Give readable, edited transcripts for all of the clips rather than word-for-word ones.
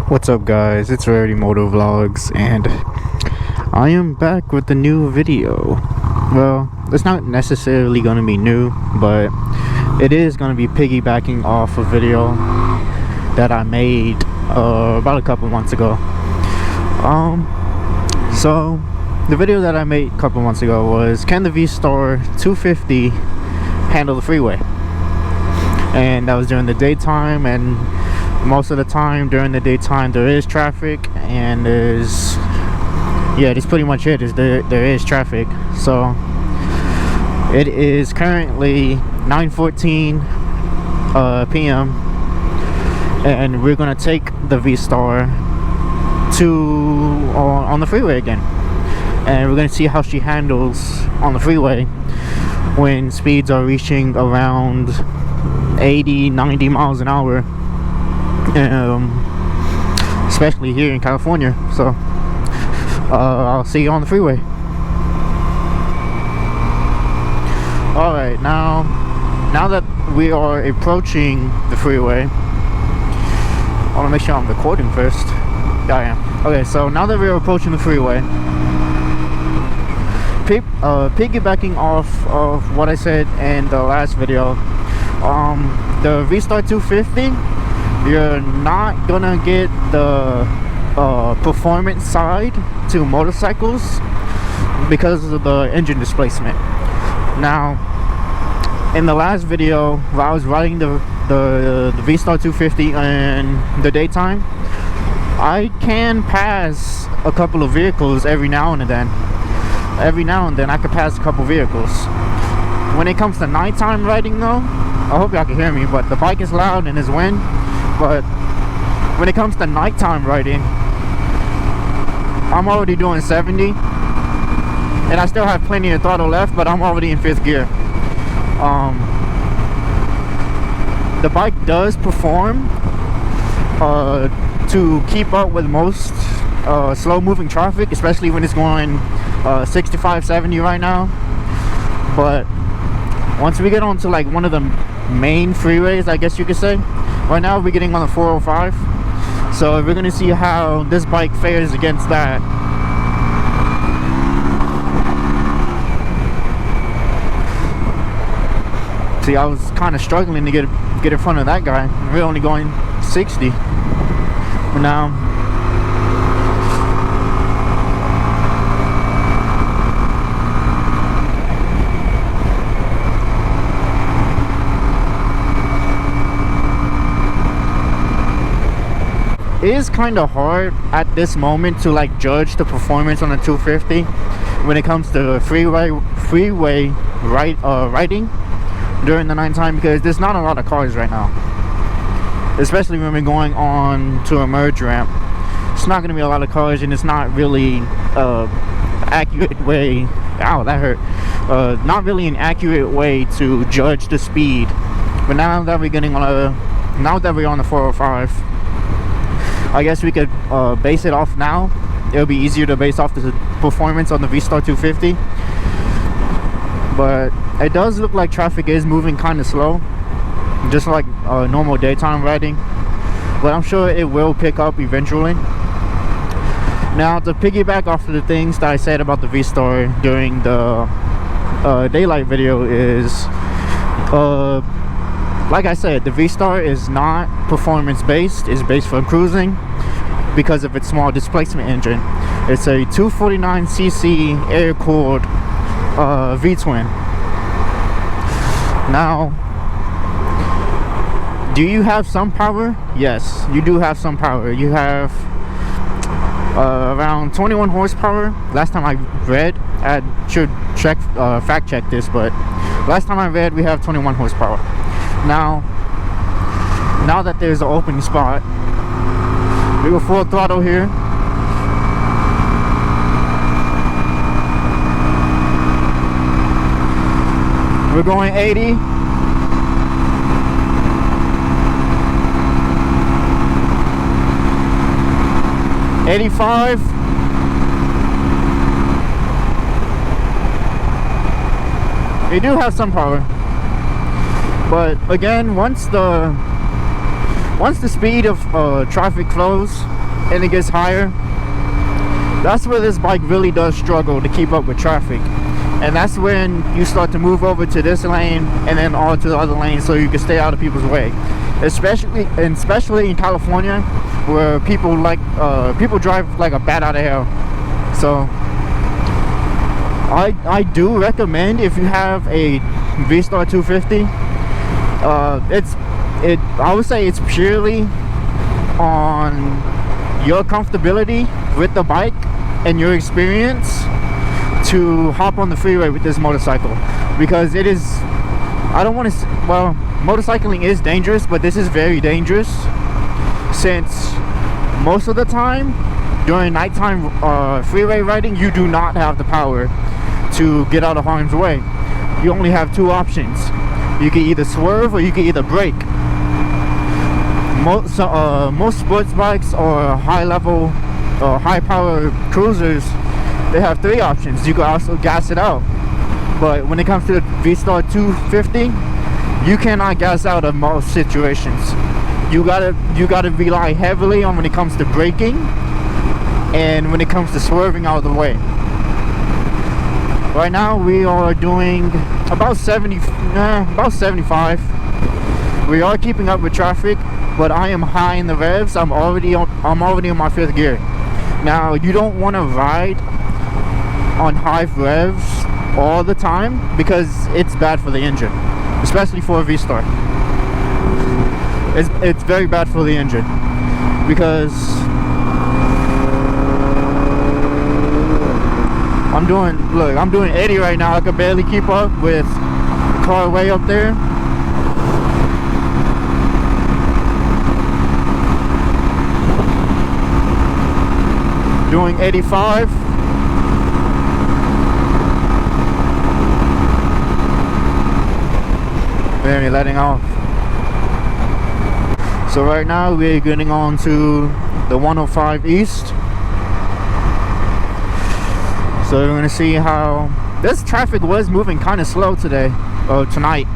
What's up guys, it's Rarity Moto Vlogs and I am back with a new video. Well, it's not necessarily going to be new, but it is going to be piggybacking off a video that I made about a couple months ago. So the video that I made a couple months ago was, can the V-Star 250 handle the freeway? And that was during the daytime, and most of the time during the daytime there is traffic, and that's pretty much it. There is traffic. So it is currently 9:14 p.m. and we're gonna take the V-Star on the freeway again, and we're gonna see how she handles on the freeway when speeds are reaching around 80-90 miles an hour, especially here in California. So I'll see you on the freeway. Alright, now that we are approaching the freeway, I want to make sure I'm recording first. Yeah, I am. Okay, so now that we're approaching the freeway, piggybacking off of what I said in the last video, the V-Star 250, you're not gonna get the performance side to motorcycles because of the engine displacement. Now, in the last video where I was riding the V-Star 250 in the daytime, I can pass a couple of vehicles every now and then. Every now and then I could pass a couple vehicles. When it comes to nighttime riding though, I hope y'all can hear me, but the bike is loud and there's wind. But when it comes to nighttime riding, I'm already doing 70, and I still have plenty of throttle left, but I'm already in 5th gear. The bike does perform to keep up with most slow moving traffic, especially when it's going 65, 70 right now. But once we get onto like one of the main freeways, I guess you could say, right now we're getting on the 405, so we're gonna see how this bike fares against that. See, I was kind of struggling to get in front of that guy. We're only going 60 for now. It is kind of hard at this moment to like judge the performance on the 250 when it comes to freeway riding during the nighttime, because there's not a lot of cars right now, especially when we're going on to a merge ramp. It's not going to be a lot of cars, and it's not really accurate way. Ow, that hurt. Not really an accurate way to judge the speed. But now that we're getting on now that we're on the 405, I guess we could base it off now. It'll be easier to base off the performance on the V-Star 250. But it does look like traffic is moving kind of slow, just like normal daytime riding. But I'm sure it will pick up eventually. Now, to piggyback off of the things that I said about the V-Star during the daylight video is, like I said, the V-Star is not performance based. It's based for cruising because of its small displacement engine. It's a 249cc air-cooled V-twin. Now, do you have some power? Yes, you do have some power. You have around 21 horsepower. Last time I read, I should fact check this, but last time I read, we have 21 horsepower. Now that there's an open spot, we go full throttle here. We're going 80. $85. They do have some power. But again, once the speed of traffic flows and it gets higher, that's where this bike really does struggle to keep up with traffic. And that's when you start to move over to this lane and then on to the other lane so you can stay out of people's way. Especially in California, where people drive like a bat out of hell. So I do recommend, if you have a V-Star 250, I would say it's purely on your comfortability with the bike and your experience to hop on the freeway with this motorcycle, because it is, I don't want to, well, motorcycling is dangerous, but this is very dangerous, since most of the time during nighttime freeway riding, you do not have the power to get out of harm's way. You only have two options. You can either swerve or you can either brake. Most sports bikes or high-level or high-power cruisers, they have three options. You can also gas it out, but when it comes to the V-Star 250, you cannot gas out in most situations. You gotta rely heavily on when it comes to braking and when it comes to swerving out of the way. Right now we are doing about 75. We are keeping up with traffic, but I am high in the revs. I'm already on my 5th gear. Now, you don't want to ride on high revs all the time, because it's bad for the engine, especially for a V-Star. It's very bad for the engine, because I'm doing 80 right now. I can barely keep up with the car way up there. Doing 85. Very letting off. So right now we're getting on to the 105 East. So we're gonna see how this traffic was moving kind of slow today, or tonight.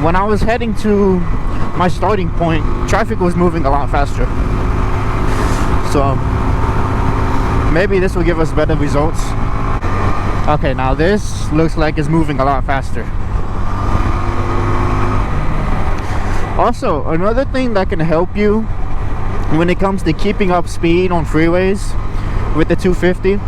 When I was heading to my starting point, traffic was moving a lot faster. So maybe this will give us better results. Okay, now this looks like it's moving a lot faster. Also, another thing that can help you when it comes to keeping up speed on freeways with the 250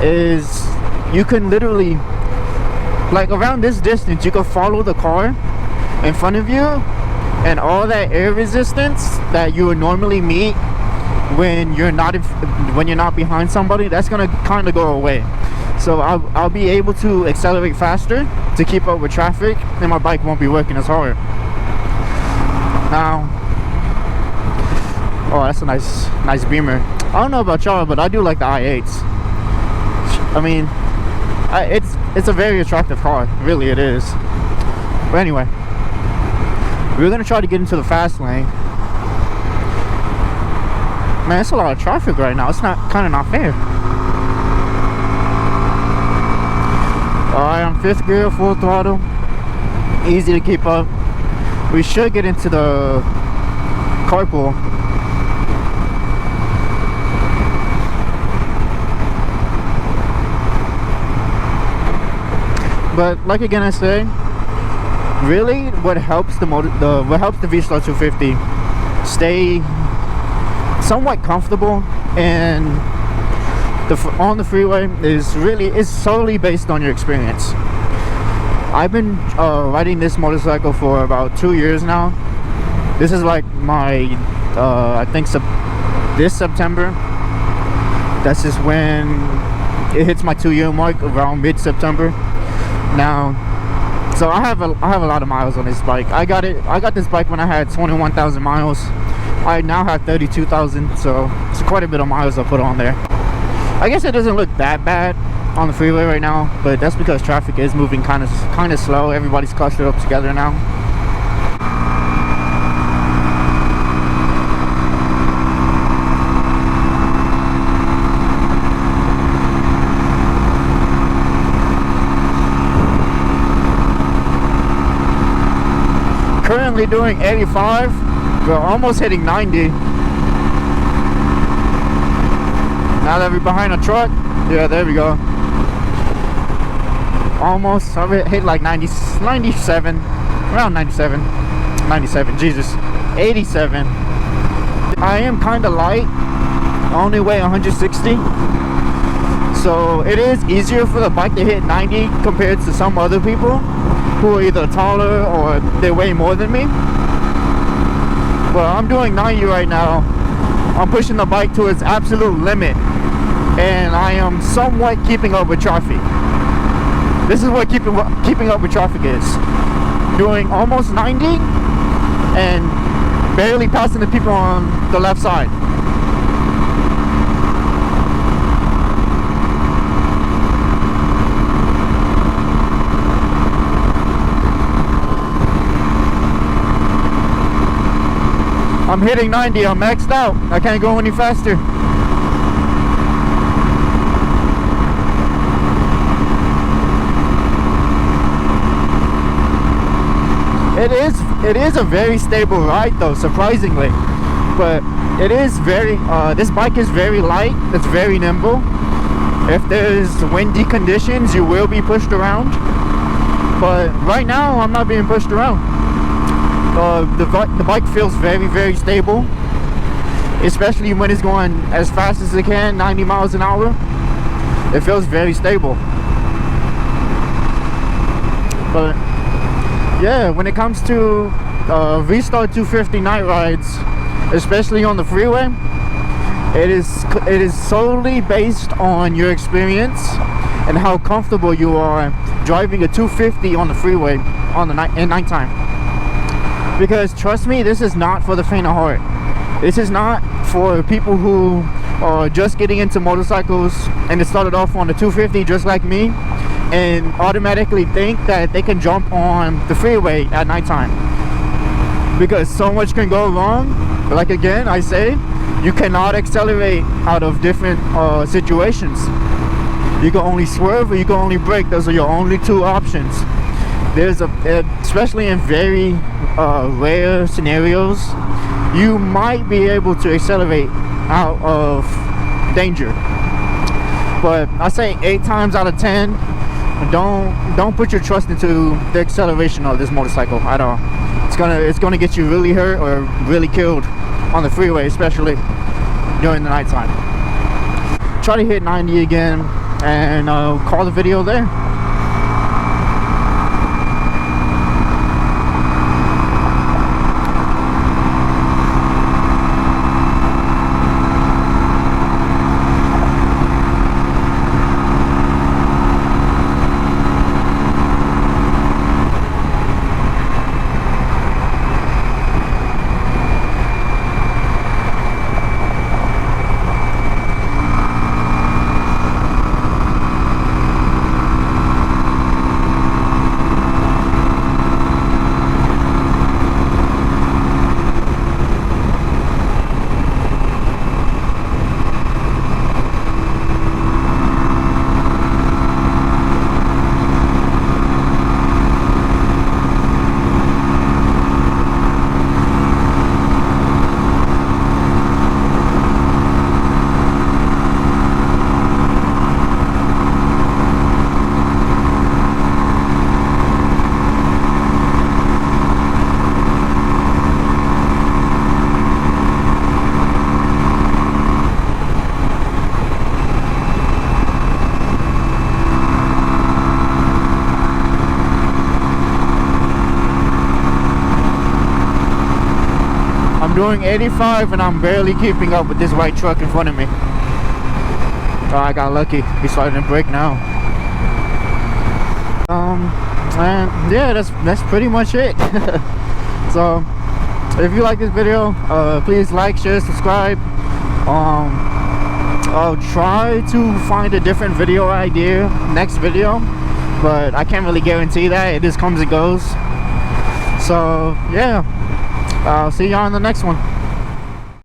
is you can literally, like around this distance, you can follow the car in front of you, and all that air resistance that you would normally meet when you're not behind somebody, that's gonna kind of go away. So I'll be able to accelerate faster to keep up with traffic, and my bike won't be working as hard. Now, oh, that's a nice Beamer. I don't know about y'all, but I do like the i8s. I mean, it's a very attractive car, really it is. But anyway, we're gonna try to get into the fast lane. Man, it's a lot of traffic right now. It's kind of not fair. Alright, I'm 5th gear, full throttle. Easy to keep up. We should get into the carpool. But like again I say, really what helps the V-Star 250 stay somewhat comfortable and on the freeway is solely based on your experience. I've been riding this motorcycle for about 2 years now. This is like my I think this September, that's just when it hits my 2-year mark, around mid-September. Now, so I have a lot of miles on this bike. I got this bike when I had 21,000 miles. I now have 32,000, so it's quite a bit of miles I put on there. I guess it doesn't look that bad on the freeway right now, but that's because traffic is moving kind of slow. Everybody's clustered up together now. Currently doing 85. We're almost hitting 90. Now that we're behind a truck, yeah, there we go. Almost, I hit like 97, around 97, Jesus, 87. I am kind of light. I only weigh 160. So it is easier for the bike to hit 90 compared to some other people who are either taller or they weigh more than me. But I'm doing 90 right now. I'm pushing the bike to its absolute limit, and I am somewhat keeping up with traffic. This is what keeping up with traffic is. Doing almost 90 and barely passing the people on the left side. I'm hitting 90, I'm maxed out. I can't go any faster. It is a very stable ride though, surprisingly. But it is very, this bike is very light, it's very nimble. If there's windy conditions, you will be pushed around. But right now, I'm not being pushed around. The bike feels very, very stable, especially when it's going as fast as it can, 90 miles an hour. It feels very stable. But yeah, when it comes to V-Star 250 night rides, especially on the freeway, it is solely based on your experience and how comfortable you are driving a 250 on the freeway on the nighttime. Because trust me, this is not for the faint of heart. This is not for people who are just getting into motorcycles and they started off on the 250 just like me and automatically think that they can jump on the freeway at nighttime. Because so much can go wrong. Like again, I say, you cannot accelerate out of different situations. You can only swerve or you can only brake. Those are your only two options. There's especially in very rare scenarios, you might be able to accelerate out of danger. But I say 8 times out of 10, don't put your trust into the acceleration of this motorcycle at all. It's gonna get you really hurt or really killed on the freeway, especially during the nighttime. Try to hit 90 again and call the video there. Doing 85 and I'm barely keeping up with this white truck in front of me. Oh, I got lucky. He's starting to brake now. And yeah, that's pretty much it. So if you like this video, please like, share, subscribe. I'll try to find a different video idea next video, but I can't really guarantee that. It just comes and goes. So yeah, I'll see you on the next one.